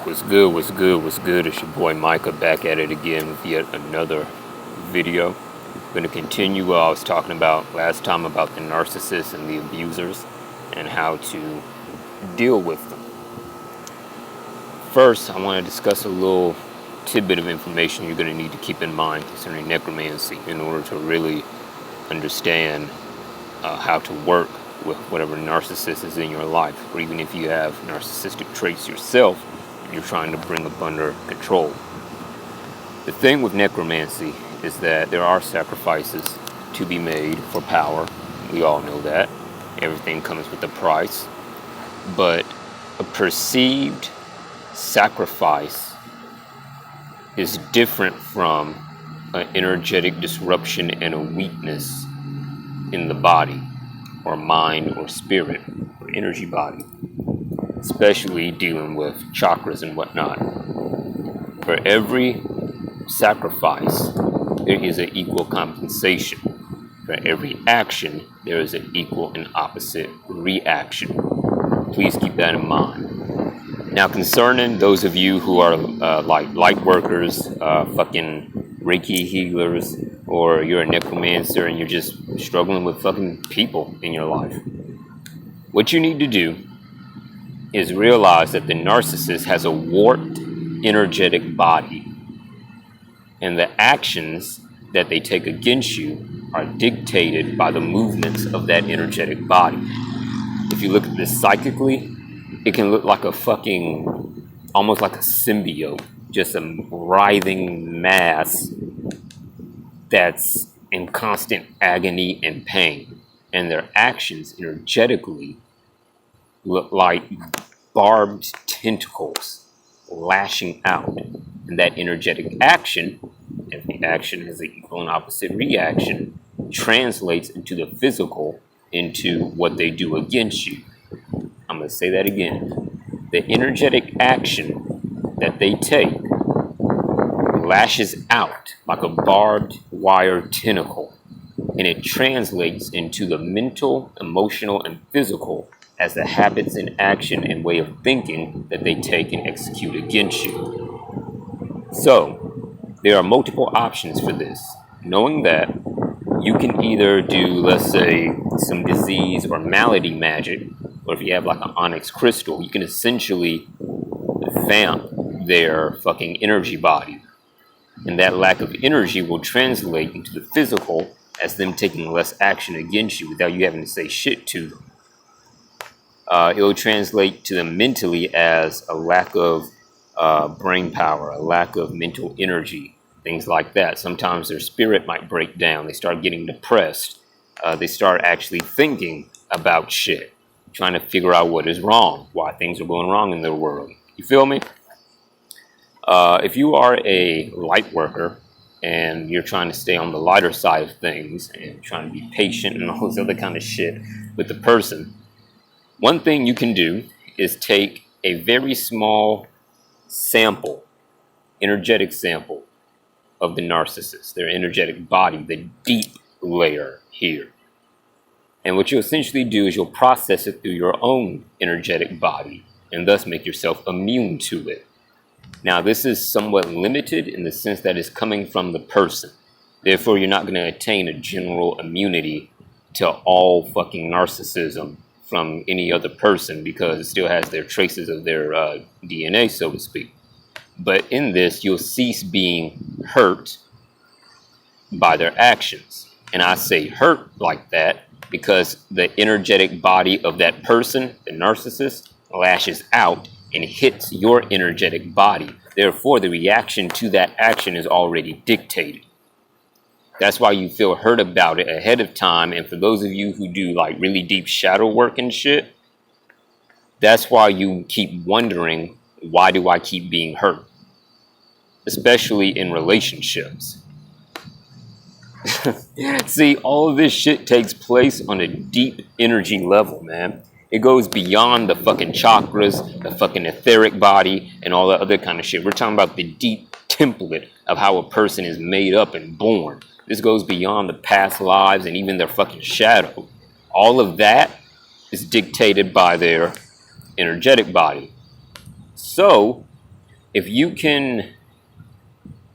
What's good, what's good, what's good? It's your boy Micah back at it again with yet another video. I'm going to continue what I was talking about last time about the narcissists and the abusers and how to deal with them. First, I want to discuss a little tidbit of information you're going to need to keep in mind concerning necromancy in order to really understand how to work with whatever narcissist is in your life, or even if you have narcissistic traits yourself, you're trying to bring up under control. The thing with necromancy is that there are sacrifices to be made for power. We all know that. Everything comes with a price. But a perceived sacrifice is different from an energetic disruption and a weakness in the body, or mind, or spirit, or energy body, especially dealing with chakras and whatnot. For every sacrifice, there is an equal compensation. For every action, there is an equal and opposite reaction. Please keep that in mind. Now, concerning those of you who are like light workers, fucking Reiki healers, or you're a necromancer and you're just struggling with fucking people in your life, what you need to do is realize that the narcissist has a warped energetic body, and the actions that they take against you are dictated by the movements of that energetic body. If you look at this psychically, it can look like a fucking, almost like a symbiote, just a writhing mass that's in constant agony and pain, and their actions energetically look like barbed tentacles lashing out. And that energetic action, if the action has an equal and opposite reaction, translates into the physical, into what they do against you. I'm going to say that again. The energetic action that they take lashes out like a barbed wire tentacle, and it translates into the mental, emotional, and physical as the habits and action and way of thinking that they take and execute against you. So, there are multiple options for this. Knowing that, you can either do, let's say, some disease or malady magic, or if you have like an onyx crystal, you can essentially vamp their fucking energy body. And that lack of energy will translate into the physical as them taking less action against you without you having to say shit to them. It will translate to them mentally as a lack of brain power, a lack of mental energy, things like that. Sometimes their spirit might break down. They start getting depressed. They start actually thinking about shit, trying to figure out what is wrong, why things are going wrong in their world. You feel me? If you are a light worker and you're trying to stay on the lighter side of things and trying to be patient and all this other kind of shit with the person, one thing you can do is take a very small sample, energetic sample of the narcissist, their energetic body, the deep layer here. And what you'll essentially do is you'll process it through your own energetic body and thus make yourself immune to it. Now, this is somewhat limited in the sense that it's coming from the person. Therefore, you're not going to attain a general immunity to all fucking narcissism from any other person, because it still has their traces of their DNA, so to speak. But in this, you'll cease being hurt by their actions. And I say hurt like that because the energetic body of that person, the narcissist, lashes out and hits your energetic body. Therefore, the reaction to that action is already dictated. That's why you feel hurt about it ahead of time. And for those of you who do like really deep shadow work and shit, that's why you keep wondering, why do I keep being hurt? Especially in relationships. See, all of this shit takes place on a deep energy level, man. It goes beyond the fucking chakras, the fucking etheric body, and all that other kind of shit. We're talking about the deep template of how a person is made up and born. This goes beyond the past lives and even their fucking shadow. All of that is dictated by their energetic body. So, if you can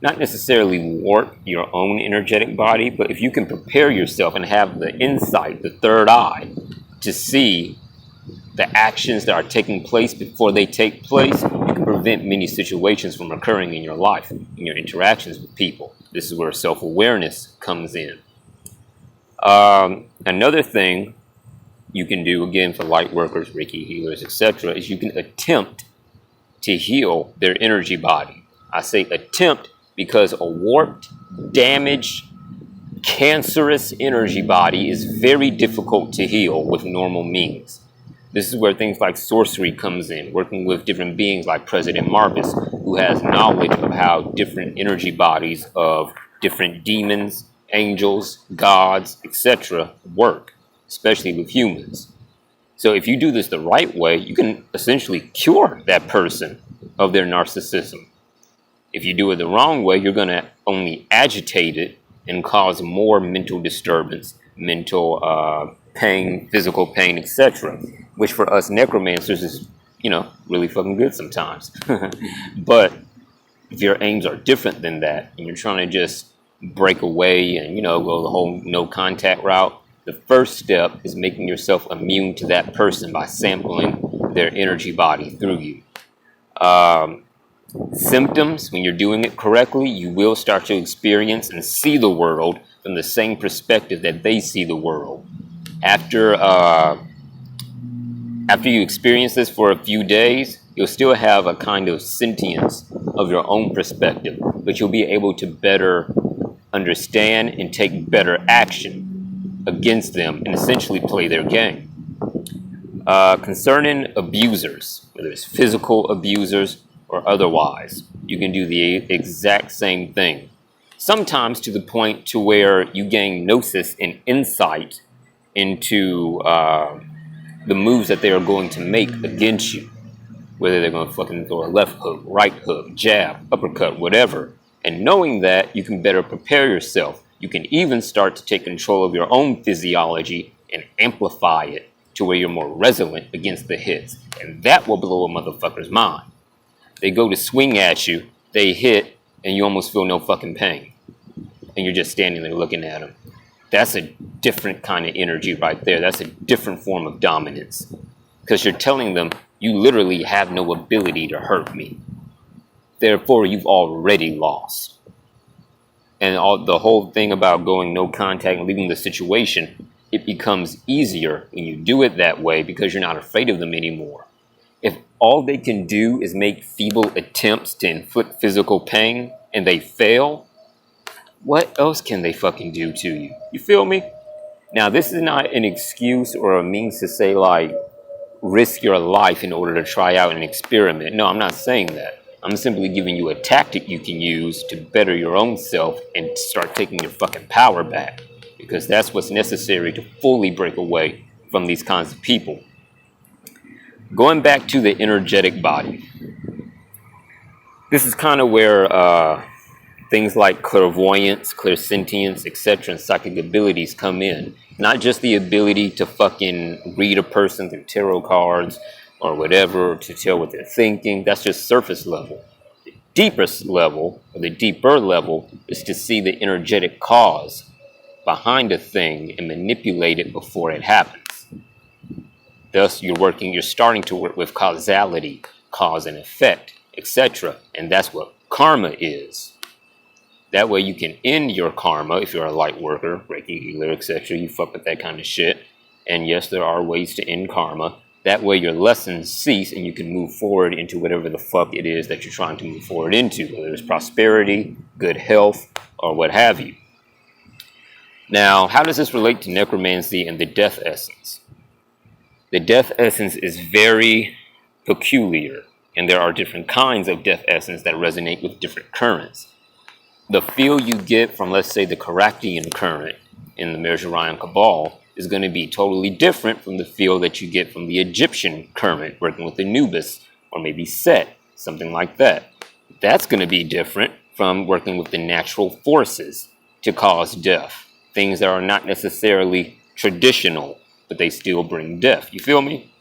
not necessarily warp your own energetic body, but if you can prepare yourself and have the insight, the third eye, to see the actions that are taking place before they take place, you can prevent many situations from occurring in your life, in your interactions with people. This is where self-awareness comes in. Another thing you can do, again, for light workers, Reiki healers, etc., is you can attempt to heal their energy body. I say attempt because a warped, damaged, cancerous energy body is very difficult to heal with normal means. This is where things like sorcery comes in, working with different beings like President Marcus, who has knowledge of how different energy bodies of different demons, angels, gods, etc. work, especially with humans. So if you do this the right way, you can essentially cure that person of their narcissism. If you do it the wrong way, you're going to only agitate it and cause more mental disturbance, mental pain, physical pain, etc. Which for us necromancers is, really fucking good sometimes. But if your aims are different than that, and you're trying to just break away and, go the whole no contact route, the first step is making yourself immune to that person by sampling their energy body through you. Symptoms, when you're doing it correctly, you will start to experience and see the world from the same perspective that they see the world. After you experience this for a few days, you'll still have a kind of sentience of your own perspective, but you'll be able to better understand and take better action against them and essentially play their game. Concerning abusers, whether it's physical abusers or otherwise, you can do the exact same thing. Sometimes to the point to where you gain gnosis and insight into the moves that they are going to make against you. Whether they're going to fucking throw a left hook, right hook, jab, uppercut, whatever. And knowing that, you can better prepare yourself. You can even start to take control of your own physiology and amplify it to where you're more resilient against the hits. And that will blow a motherfucker's mind. They go to swing at you, they hit, and you almost feel no fucking pain. And you're just standing there looking at them. That's a different kind of energy right there. That's a different form of dominance. Because you're telling them, you literally have no ability to hurt me. Therefore, you've already lost. And the whole thing about going no contact and leaving the situation, it becomes easier when you do it that way because you're not afraid of them anymore. If all they can do is make feeble attempts to inflict physical pain and they fail, what else can they fucking do to you? You feel me? Now, this is not an excuse or a means to say, like, risk your life in order to try out an experiment. No, I'm not saying that. I'm simply giving you a tactic you can use to better your own self and start taking your fucking power back. Because that's what's necessary to fully break away from these kinds of people. Going back to the energetic body. This is kind of where things like clairvoyance, clairsentience, etc. and psychic abilities come in. Not just the ability to fucking read a person through tarot cards or whatever, to tell what they're thinking. That's just surface level. The deepest level, or the deeper level, is to see the energetic cause behind a thing and manipulate it before it happens. Thus, you're starting to work with causality, cause and effect, etc. And that's what karma is. That way you can end your karma if you're a light worker, Reiki healer, etc. You fuck with that kind of shit. And yes, there are ways to end karma. That way your lessons cease and you can move forward into whatever the fuck it is that you're trying to move forward into, whether it's prosperity, good health, or what have you. Now, how does this relate to necromancy and the death essence? The death essence is very peculiar, and there are different kinds of death essence that resonate with different currents. The feel you get from, let's say, the Karaktian current in the Merjarian Cabal is going to be totally different from the feel that you get from the Egyptian current working with Anubis, or maybe Set, something like that. That's going to be different from working with the natural forces to cause death. Things that are not necessarily traditional, but they still bring death. You feel me?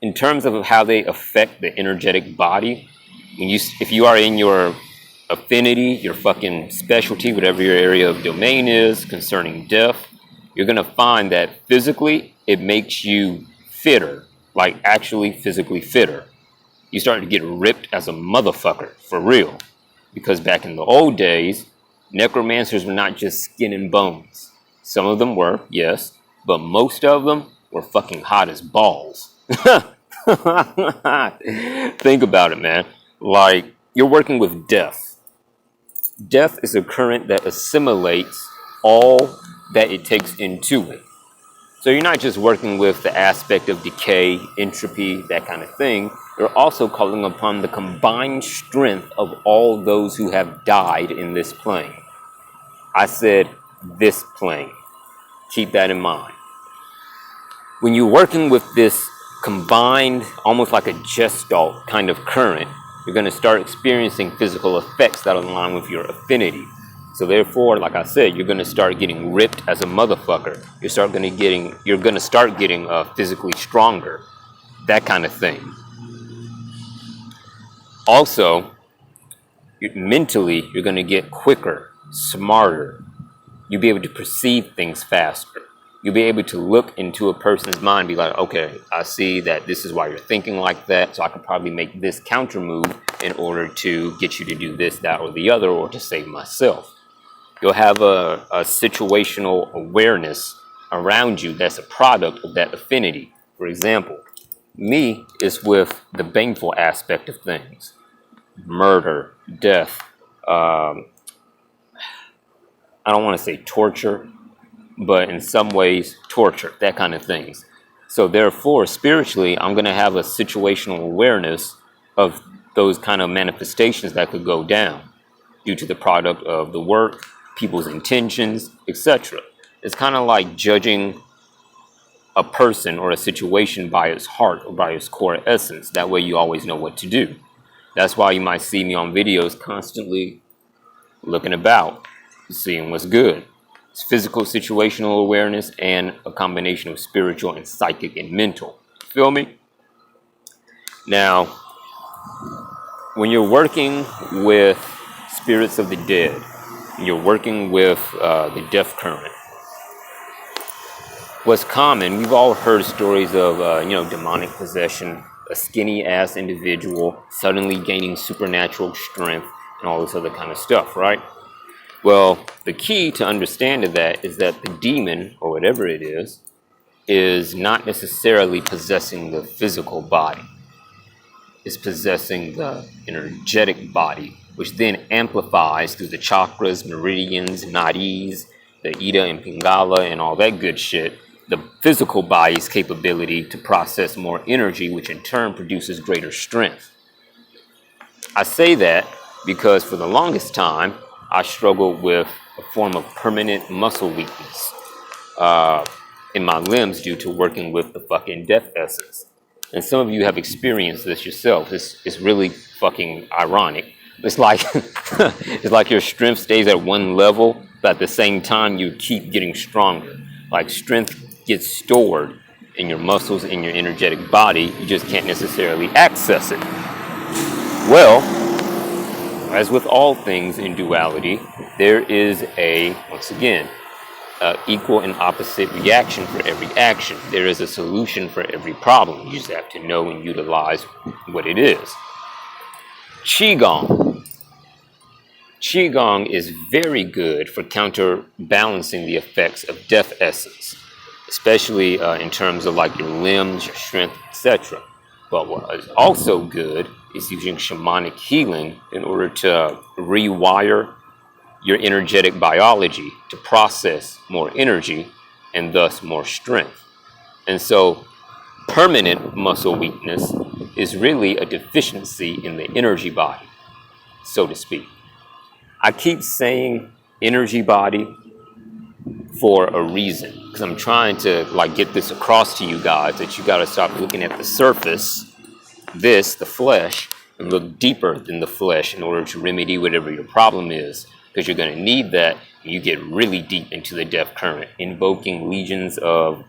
in terms of how they affect the energetic body, if you are in your affinity, your fucking specialty, whatever your area of domain is concerning death, you're going to find that physically it makes you fitter, like actually physically fitter. You start to get ripped as a motherfucker, for real. Because back in the old days, necromancers were not just skin and bones. Some of them were, yes, but most of them were fucking hot as balls. Think about it, man. Like, you're working with death. Death is a current that assimilates all that it takes into it. So you're not just working with the aspect of decay, entropy, that kind of thing. You're also calling upon the combined strength of all those who have died in this plane. I said this plane. Keep that in mind. When you're working with this combined, almost like a gestalt kind of current, you're going to start experiencing physical effects that align with your affinity. So therefore, like I said, you're going to start getting ripped as a motherfucker. You're going to start getting physically stronger, that kind of thing. Also, mentally, you're going to get quicker, smarter. You'll be able to perceive things faster. You'll be able to look into a person's mind and be like, okay, I see that this is why you're thinking like that, so I could probably make this counter move in order to get you to do this, that, or the other, or to save myself. You'll have a situational awareness around you that's a product of that affinity. For example, me is with the baneful aspect of things. Murder, death, I don't want to say torture, but in some ways, torture, that kind of things. So therefore, spiritually, I'm going to have a situational awareness of those kind of manifestations that could go down due to the product of the work, people's intentions, etc. It's kind of like judging a person or a situation by its heart or by its core essence. That way you always know what to do. That's why you might see me on videos constantly looking about, seeing what's good. It's physical situational awareness and a combination of spiritual and psychic and mental. Feel me? Now, when you're working with spirits of the dead, you're working with the death current. What's common, we've all heard stories of, demonic possession, a skinny ass individual suddenly gaining supernatural strength and all this other kind of stuff, right? Well, the key to understanding that is that the demon, or whatever it is not necessarily possessing the physical body. It's possessing the energetic body, which then amplifies through the chakras, meridians, nadis, the Ida and Pingala, and all that good shit, the physical body's capability to process more energy, which in turn produces greater strength. I say that because for the longest time, I struggled with a form of permanent muscle weakness in my limbs due to working with the fucking death essence. And some of you have experienced this yourself. It's really fucking ironic. It's like it's like your strength stays at one level, but at the same time you keep getting stronger. Like strength gets stored in your muscles, in your energetic body. You just can't necessarily access it. Well, as with all things in duality, there is once again, equal and opposite reaction for every action. There is a solution for every problem. You just have to know and utilize what it is. Qigong. Qigong is very good for counterbalancing the effects of death essence, especially in terms of like your limbs, your strength, etc. But what is also good is using shamanic healing in order to rewire your energetic biology to process more energy and thus more strength. And so permanent muscle weakness is really a deficiency in the energy body, so to speak. I keep saying energy body for a reason, because I'm trying to get this across to you guys that you got to stop looking at the surface, the flesh, and look deeper than the flesh in order to remedy whatever your problem is, because you're going to need that when you get really deep into the death current, invoking legions of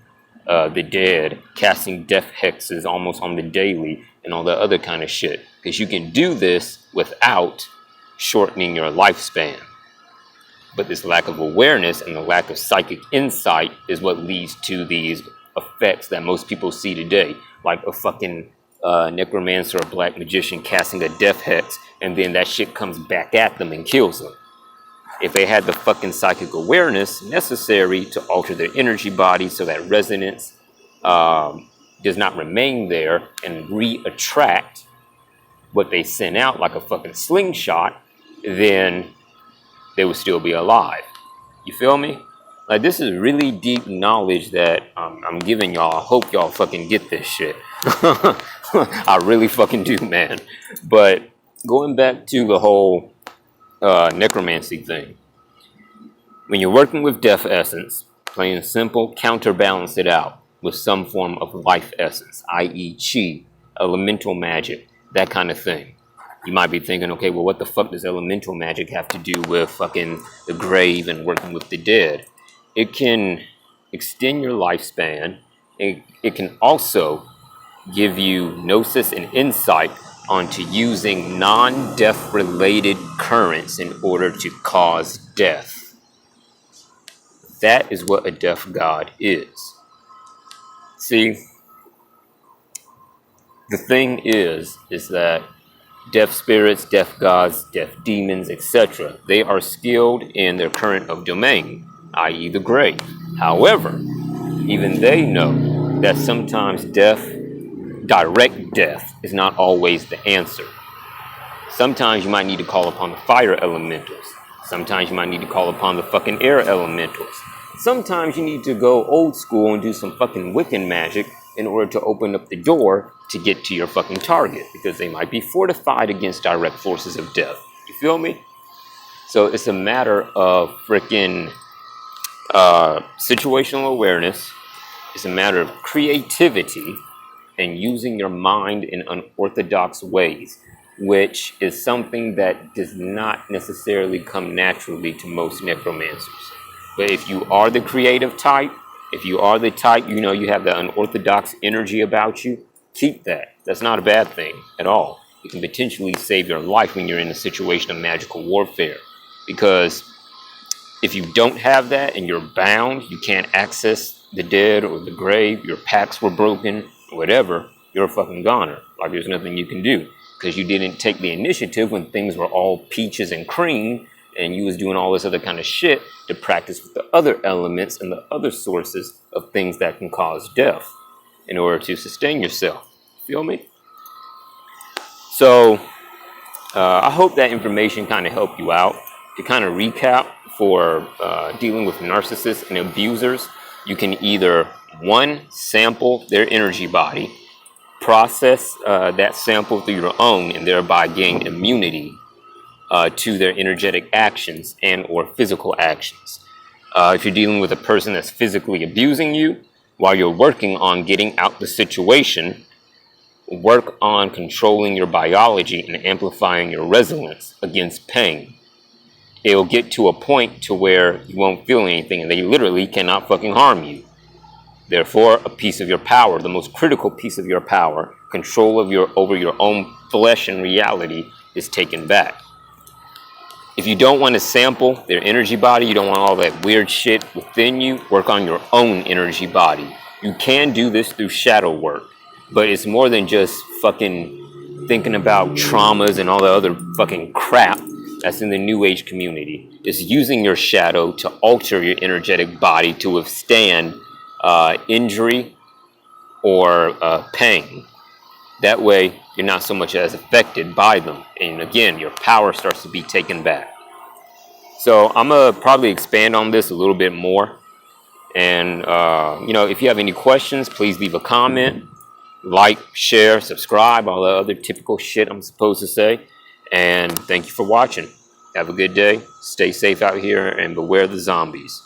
the dead, casting death hexes almost on the daily, and all that other kind of shit. Because you can do this without shortening your lifespan. But this lack of awareness and the lack of psychic insight is what leads to these effects that most people see today. Like a fucking necromancer or black magician casting a death hex, and then that shit comes back at them and kills them. If they had the fucking psychic awareness necessary to alter their energy body so that resonance does not remain there and re-attract what they sent out like a fucking slingshot, then they would still be alive. You feel me? Like, this is really deep knowledge that I'm giving y'all. I hope y'all fucking get this shit. I really fucking do, man. But going back to the whole necromancy thing. When you're working with death essence, plain and simple, counterbalance it out with some form of life essence, i.e. chi, elemental magic, that kind of thing. You might be thinking, okay, well, what the fuck does elemental magic have to do with fucking the grave and working with the dead? It can extend your lifespan. It can also give you gnosis and insight onto using non-death related currents in order to cause death. That is what a death god is. See, the thing is that death spirits, death gods, death demons, etc., they are skilled in their current of domain, i.e. the grave. However, even they know that sometimes direct death, is not always the answer. Sometimes you might need to call upon the fire elementals. Sometimes you might need to call upon the fucking air elementals. Sometimes you need to go old school and do some fucking Wiccan magic in order to open up the door to get to your fucking target, because they might be fortified against direct forces of death. You feel me? So it's a matter of freaking situational awareness. It's a matter of creativity and using your mind in unorthodox ways, which is something that does not necessarily come naturally to most necromancers. But if you are the creative type, if you are the type, you know, you have the unorthodox energy about you, keep that. That's not a bad thing at all. It can potentially save your life when you're in a situation of magical warfare. Because if you don't have that and you're bound, you can't access the dead or the grave, your pacts were broken, whatever, you're a fucking goner. Like, there's nothing you can do because you didn't take the initiative when things were all peaches and cream and you was doing all this other kind of shit to practice with the other elements and the other sources of things that can cause death in order to sustain yourself. Feel me? So I hope that information kind of helped you out. To kind of recap, for dealing with narcissists and abusers, you can either, one, sample their energy body, process that sample through your own, and thereby gain immunity to their energetic actions and or physical actions. If you're dealing with a person that's physically abusing you, while you're working on getting out the situation, work on controlling your biology and amplifying your resilience against pain. It'll get to a point to where you won't feel anything and they literally cannot fucking harm you. Therefore, a piece of your power, the most critical piece of your power, control of over your own flesh and reality, is taken back. If you don't want to sample their energy body, you don't want all that weird shit within you, work on your own energy body. You can do this through shadow work, but it's more than just fucking thinking about traumas and all the other fucking crap that's in the New Age community. It's using your shadow to alter your energetic body to withstand injury or pain. That way, you're not so much as affected by them. And again, your power starts to be taken back. So I'm going to probably expand on this a little bit more. And, you know, if you have any questions, please leave a comment. Like, share, subscribe, all the other typical shit I'm supposed to say. And thank you for watching. Have a good day. Stay safe out here and beware the zombies.